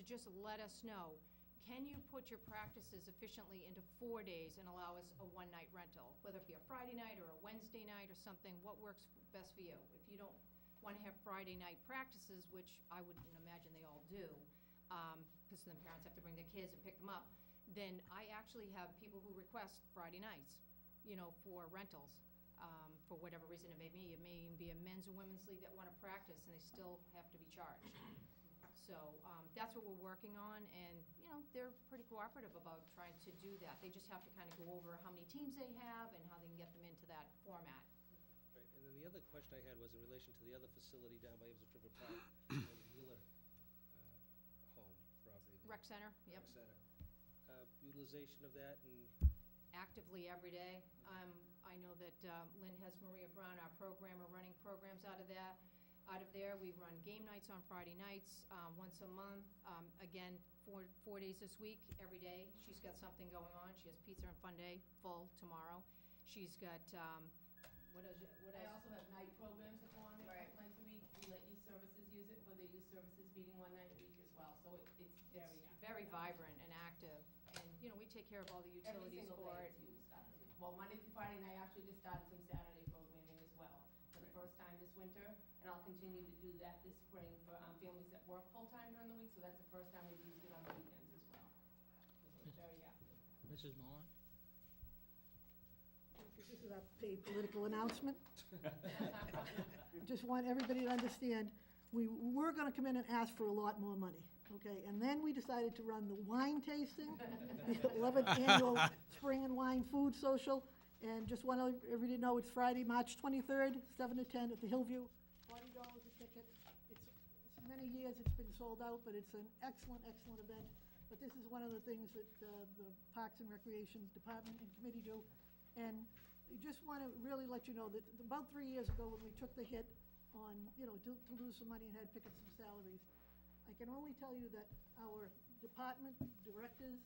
to just let us know, can you put your practices efficiently into 4 days and allow us a one-night rental? Whether it be a Friday night or a Wednesday night or something, what works best for you? If you don't want to have Friday night practices, which I wouldn't imagine they all do, because then parents have to bring their kids and pick them up, then I actually have people who request Friday nights, for rentals, for whatever reason it may be. It may even be a men's and women's league that want to practice, and they still have to be charged. So that's what we're working on, and, they're pretty cooperative about trying to do that. They just have to kind of go over how many teams they have and how they can get them into that format. Right, and then the other question I had was in relation to the other facility down by Ipswich River Park, and the Wheeler home property. there. Rec center, yep. Rec center. Utilization of that and, Actively every day. I know that Lynn has Maria Brown, our programmer, running programs out of there. We run game nights on Friday nights, once a month. Again, 4 days this week, every day. She's got something going on. She has pizza and fun day, full tomorrow. She's got, what else? I also have night programs that go on there Right. nights a week. We let youth services use it for their youth services meeting one night a week as well, so it's very active. Very vibrant and active. And, we take care of all the Every utilities single for day it. it's used, honestly. Well, Monday through Friday, and I actually just started some Saturday programming as well for the first time this winter, and I'll continue to do that this spring for families that work full-time during the week, so that's the first time we've used it on the weekends as well. So it's very active. Mrs. Mullin? This is our paid political announcement. I just want everybody to understand, we were gonna come in and ask for a lot more money, okay? And then we decided to run the wine tasting, the 11th annual Spring and Wine Food Social, and just want everybody to know it's Friday, March 23rd, 7 to 10 at the Hillview, $40 a ticket. It's many years it's been sold out, but it's an excellent, excellent event. But this is one of the things that the Parks and Recreation Department and Committee do. And I just want to really let you know that about 3 years ago, when we took the hit on, to lose some money and had to pick up some salaries, I can only tell you that our department directors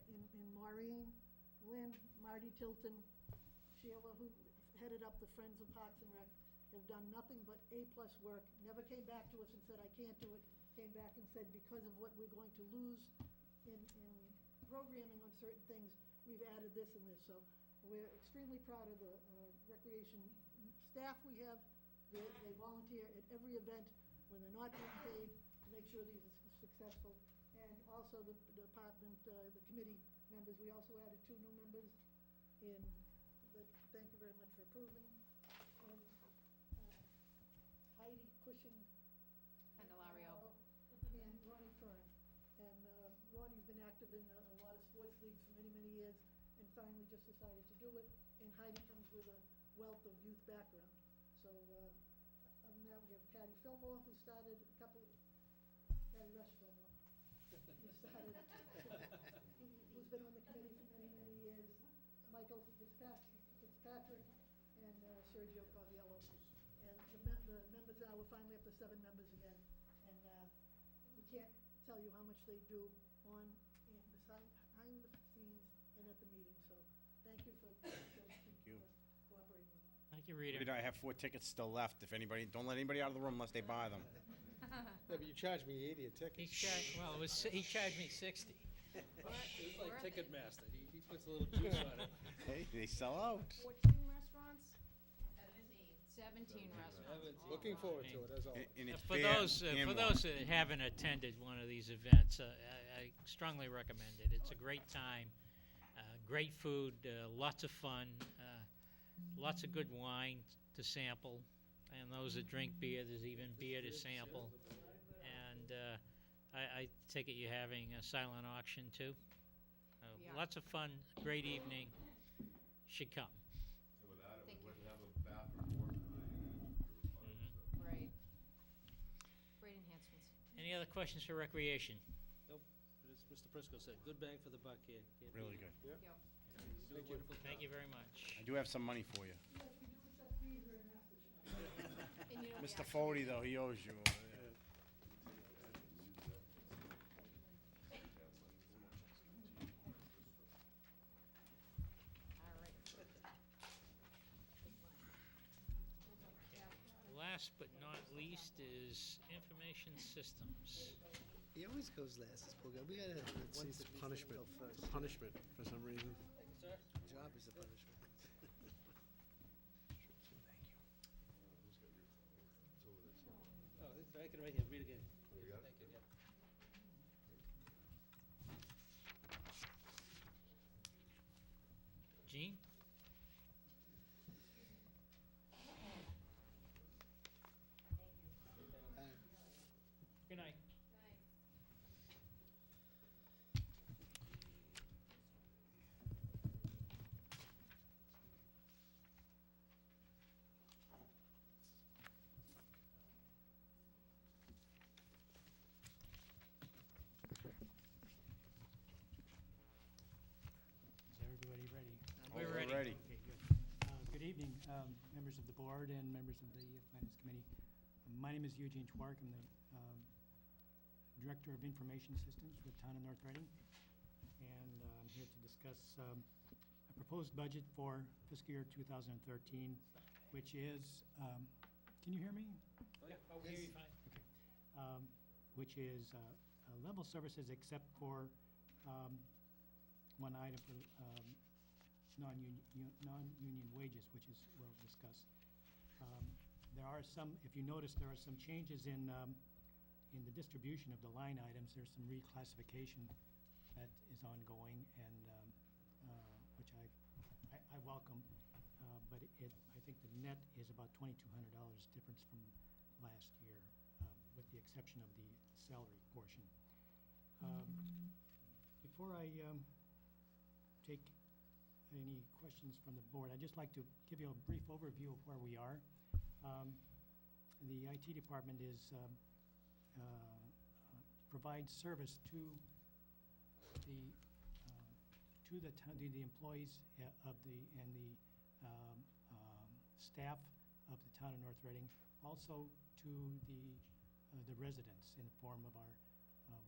in Maureen, Lynn, Marty Tilton, Sheila, who headed up the Friends of Parks and Rec, have done nothing but A-plus work, never came back to us and said, I can't do it, came back and said, because of what we're going to lose in programming on certain things, we've added this and this. So we're extremely proud of the recreation staff we have. They volunteer at every event when they're not being paid to make sure these are successful. And also the department, the committee members, we also added 2 new members in, thank you very much for approving. And Heidi Cushing. Candelario. And Ronnie Kern. And Ronnie's been active in a lot of sports leagues for many, many years, and finally just decided to do it. And Heidi comes with a wealth of youth background. So other than that, we have Patty Fillmore, who started Patty Rush Fillmore, who's been on the committee for many, many years. Michael Fitzpatrick, and Sergio Coviello. And the members now, we're finally up to 7 members again. And we can't tell you how much they do on and behind the scenes and at the meeting. So thank you for cooperating with that. Thank you, Rita. I have 4 tickets still left. If anybody, don't let anybody out of the room unless they buy them. yeah, but you charged me 80 a ticket. He charged me 60. It's like Ticketmaster, he puts a little juice on it. Hey, they sell out. 14 restaurants? 17 restaurants. Looking forward to it, as always. And it's For beer those and for wine. those that haven't attended one of these events, I strongly recommend it. It's a great time, great food, lots of fun, lots of good wine to sample, and those that drink beer, there's even beer to sample. And I take it you're having a silent auction too? Yeah. Lots of fun, great evening, should come. And without it, Thank we you. wouldn't have a bathroom or Right. Great enhancements. Any other questions for recreation? Nope, as Mr. Prisco said, good bang for the buck here. Can't Really beat it. good. Thank you. You do a wonderful Thank job. you very much. I do have some money for you. Yes, we do accept Visa and MasterCard. And we Mr. actually- Fody, though, he owes you over there. All right. Last but not least is information systems. The always goes last, this poor guy. We gotta have one See, it's to be punishment. go first. It's punishment for some reason. Job is a punishment. Oh, it's right here, read again. You got it? Thank you, yeah. Gene? Good night. Is everybody ready? We're We're ready. ready. Okay, good. Good evening, members of the board and members of the Finance Committee. My name is Eugene Twark. I'm the Director of Information Systems with Town of North Reading. And I'm here to discuss a proposed budget for fiscal year 2013, which is, can you hear me? Yeah, oh, we hear you fine. Which is level services except for one item for non-union wages, which is, we'll discuss. There are some, if you notice, there are some changes in the distribution of the line items. There's some reclassification that is ongoing, and which I welcome. But I think the net is about $2,200 difference from last year, with the exception of the salary portion. Before I take any questions from the board, I'd just like to give you a brief overview of where we are. The IT department provides service to the employees of the staff of the town of North Reading, also to the residents in the form of our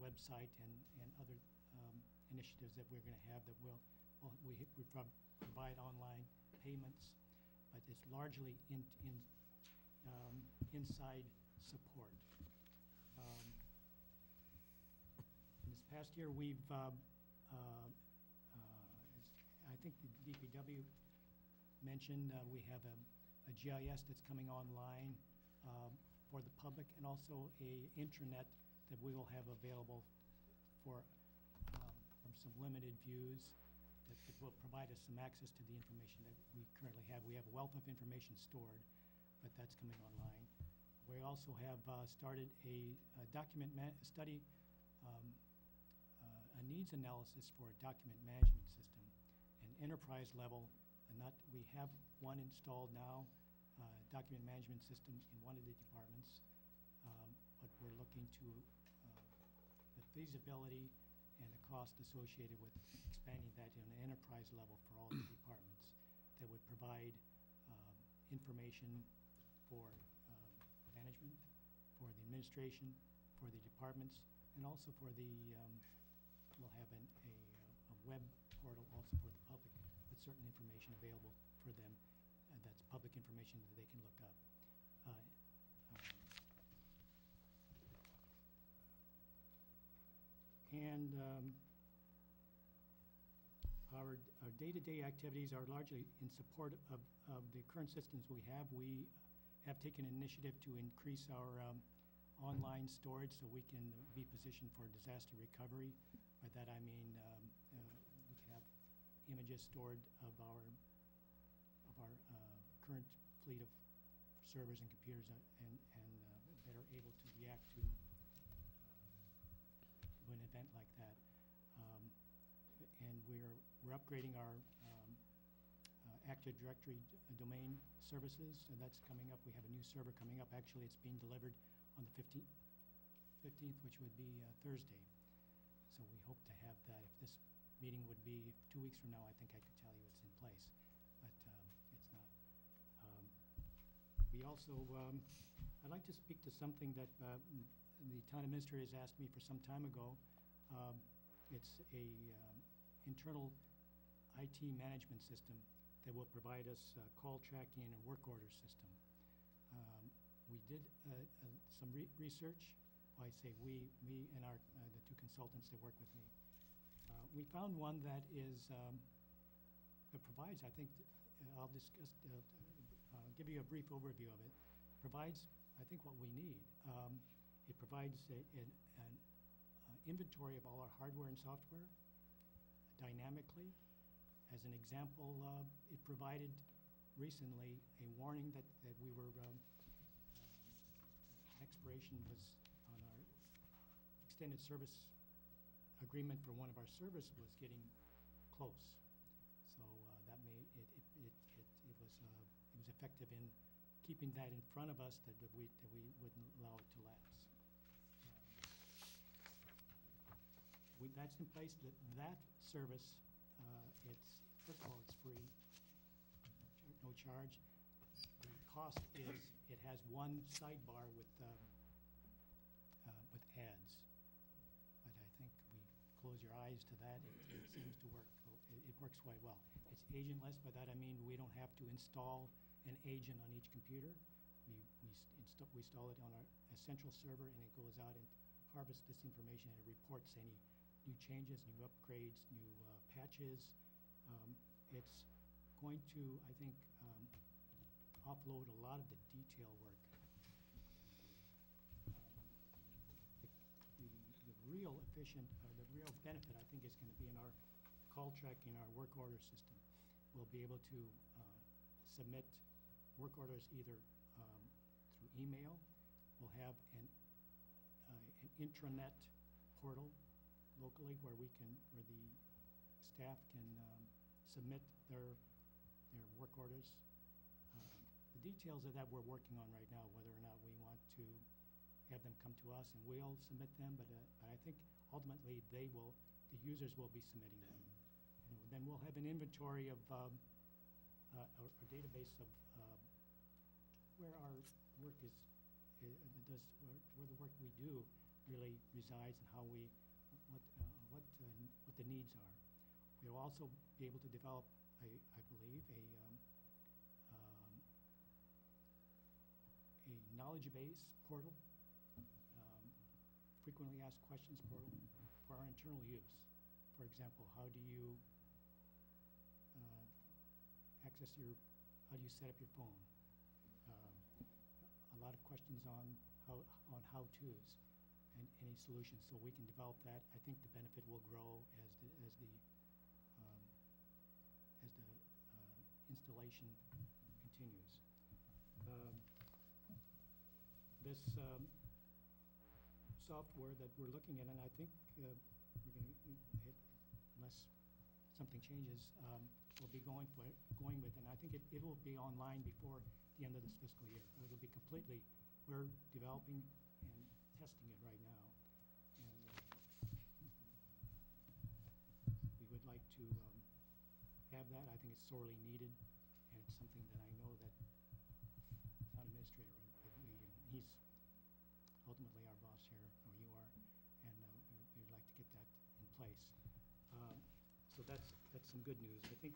website and other initiatives that we're going to have that we provide online payments, but it's largely inside support. In this past year, we've, I think the DPW mentioned, we have a GIS that's coming online for the public, and also a intranet that we will have available for from some limited views that will provide us some access to the information that we currently have. We have a wealth of information stored, but that's coming online. We also have started a document study, a needs analysis for a document management system, an enterprise level, and we have one installed now, document management system in one of the departments, but we're looking to the feasibility and the cost associated with expanding that in an enterprise level for all the departments that would provide information for management, for the administration, for the departments, and also for the, we'll have a web portal also for the public with certain information available for them. That's public information that they can look up. And our day-to-day activities are largely in support of the current systems we have. We have taken an initiative to increase our online storage so we can be positioned for disaster recovery. By that I mean we can have images stored of our current fleet of servers and computers and that are able to react to an event like that. And we're upgrading our Active Directory domain services, and that's coming up. We have a new server coming up. Actually, it's being delivered on the 15th, which would be Thursday. So we hope to have that. If this meeting would be 2 weeks from now, I think I could tell you it's in place, but it's not. We also, I'd like to speak to something that the town administrator has asked me for some time ago. It's a internal IT management system that will provide us call tracking and a work order system. We did some research. Well, I say we, me and the two consultants that work with me. We found one that is, that provides, I think, I'll discuss, give you a brief overview of it, provides, I think, what we need. It provides an inventory of all our hardware and software dynamically. As an example, it provided recently a warning that we were, expiration was on our extended service agreement for one of our service was getting close. So that it was effective in keeping that in front of us, that we wouldn't allow it to lapse. That's in place. That service, first of all, it's free, no charge. The cost is, it has one sidebar with ads. But I think we close your eyes to that, it seems to work. It works quite well. It's agentless. By that I mean we don't have to install an agent on each computer. We install it on our central server, and it goes out and harvests this information, and it reports any new changes, new upgrades, new patches. It's going to, I think, offload a lot of the detail work. The real benefit, I think, is going to be in our call tracking, our work order system. We'll be able to submit work orders either through email. We'll have an intranet portal locally where the staff can submit their work orders. The details of that we're working on right now, whether or not we want to have them come to us and we'll submit them, but I think ultimately the users will be submitting them. And then we'll have an inventory of a database of where our work where the work we do really resides, and what the needs are. We'll also be able to develop, I believe, a knowledge base portal, frequently asked questions portal for our internal use. For example, how do you how do you set up your phone? A lot of questions on how-tos and any solutions, so we can develop that. I think the benefit will grow as the installation continues. This software that we're looking at, and I think we're going to, unless something changes, we'll be going with, and I think it will be online before the end of this fiscal year. It'll be completely, we're developing and testing it right now, and we would like to have that. I think it's sorely needed, and it's something that I know that town administrator, he's ultimately our boss here, or you are, and we would like to get that in place. So that's some good news. I think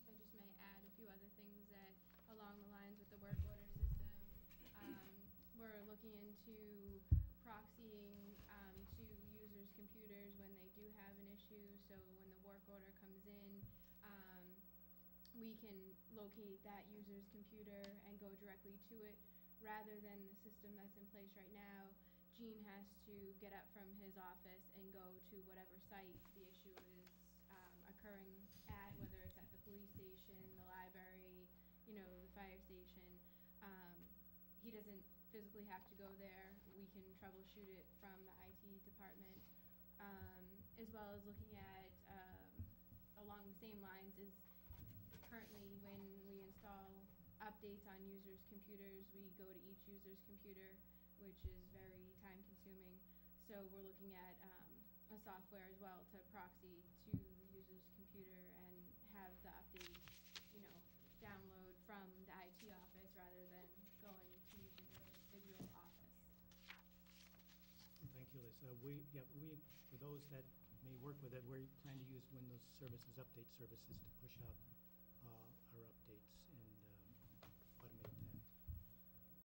If I just may add a few other things that, along the lines with the work order system, we're looking into proxying to users' computers when they do have an issue. So when the work order comes in, we can locate that user's computer and go directly to it, rather than the system that's in place right now. Gene has to get up from his office and go to whatever site the issue is occurring at, whether it's at the police station, the library, the fire station. He doesn't physically have to go there. We can troubleshoot it from the IT department, as well as looking at, along the same lines, is currently when we install updates on users' computers, we go to each user's computer, which is very time consuming. So we're looking at a software as well to proxy to the user's computer and have the update, download from the IT office rather than going to the individual office. thank you, Liz. For those that may work with it, we plan to use Windows services, update services, to push out